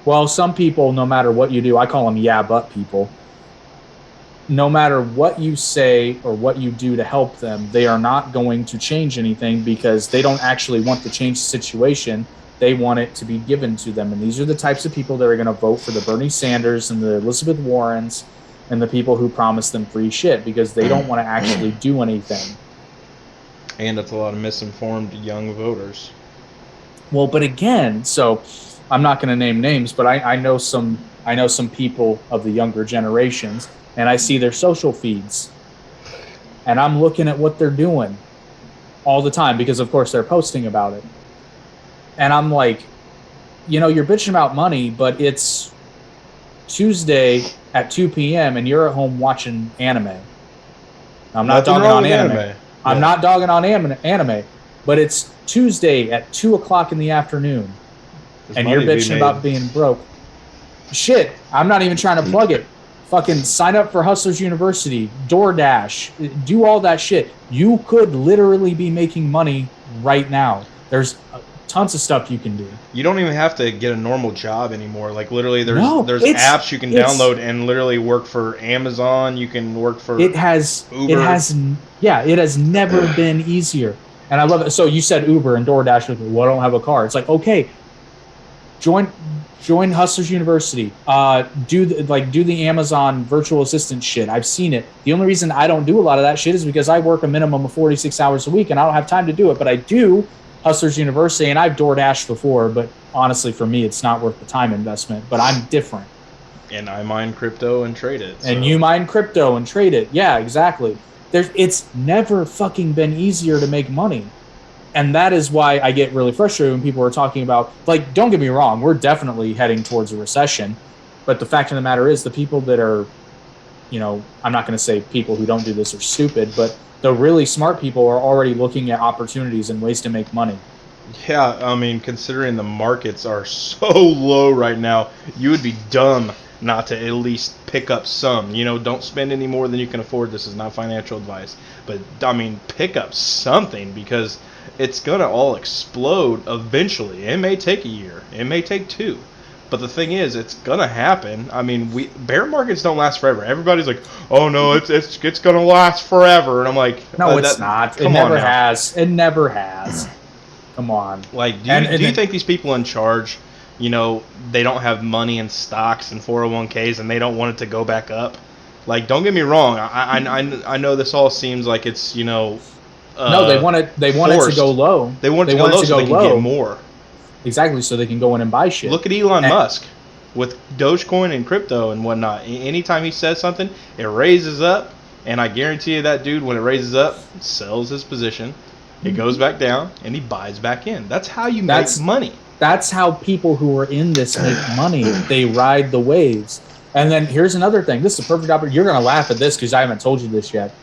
Well, some people, no matter what you do, I call them yeah, but people. No matter what you say or what you do to help them, they are not going to change anything because they don't actually want to change the situation. They want it to be given to them. And these are the types of people that are going to vote for the Bernie Sanders and the Elizabeth Warrens and the people who promise them free shit because they don't want to actually do anything. And it's a lot of misinformed young voters. Well, but again, so I'm not going to name names, but I know some people of the younger generations, and I see their social feeds, and I'm looking at what they're doing all the time because, of course, they're posting about it, and I'm like, you're bitching about money, but it's Tuesday at 2 p.m. and you're at home watching anime. I'm not dogging on anime. I'm not dogging on anime, but it's Tuesday at 2 o'clock in the afternoon, and you're bitching about being broke. Shit, I'm not even trying to plug it. Fucking sign up for Hustlers University, DoorDash, do all that shit. You could literally be making money right now. There's tons of stuff you can do. You don't even have to get a normal job anymore. Like literally, there's apps you can download and literally work for Amazon. You can work for Uber. It has never been easier. And I love it. So you said Uber and DoorDash. Well, I don't have a car. It's like, okay, join Hustlers University. Do the Amazon virtual assistant shit. I've seen it. The only reason I don't do a lot of that shit is because I work a minimum of 46 hours a week and I don't have time to do it. But I do Hustlers University, and I've DoorDashed before. But honestly, for me, it's not worth the time investment. But I'm different. And I mine crypto and trade it. So. And you mine crypto and trade it. Yeah, exactly. It's never fucking been easier to make money. And that is why I get really frustrated when people are talking about, like, don't get me wrong, we're definitely heading towards a recession. But the fact of the matter is the people that are, I'm not going to say people who don't do this are stupid, but the really smart people are already looking at opportunities and ways to make money. Yeah, I mean, considering the markets are so low right now, you would be dumb not to at least pick up some. Don't spend any more than you can afford. This is not financial advice. But, I mean, pick up something because it's going to all explode eventually. It may take a year. It may take 2. But the thing is, it's going to happen. I mean, bear markets don't last forever. Everybody's like, oh, no, it's going to last forever. And I'm like, no, it's not. It never has. It never has. Come on. Like, do you think these people in charge, they don't have money in stocks and 401ks and they don't want it to go back up? Like, don't get me wrong. I know this all seems like it's, no, they want it to go low. They want it to go low so they can get more. Exactly, so they can go in and buy shit. Look at Elon Musk with Dogecoin and crypto and whatnot. Anytime he says something, it raises up, and I guarantee you that dude, when it raises up, sells his position, it goes back down, and he buys back in. That's how you make money. That's how people who are in this make money. They ride the waves. And then here's another thing. This is a perfect opportunity. You're going to laugh at this because I haven't told you this yet.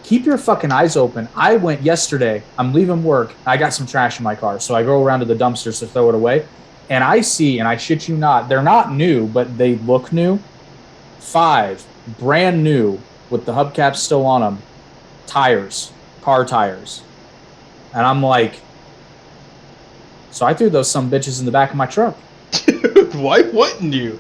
Keep your fucking eyes open. I went yesterday. I'm leaving work. I got some trash in my car. So I go around to the dumpsters to throw it away. And I see, and I shit you not, they're not new, but they look new. 5 brand new with the hubcaps still on them. Car tires. And I'm like, so I threw those some bitches in the back of my truck. Dude, why wouldn't you?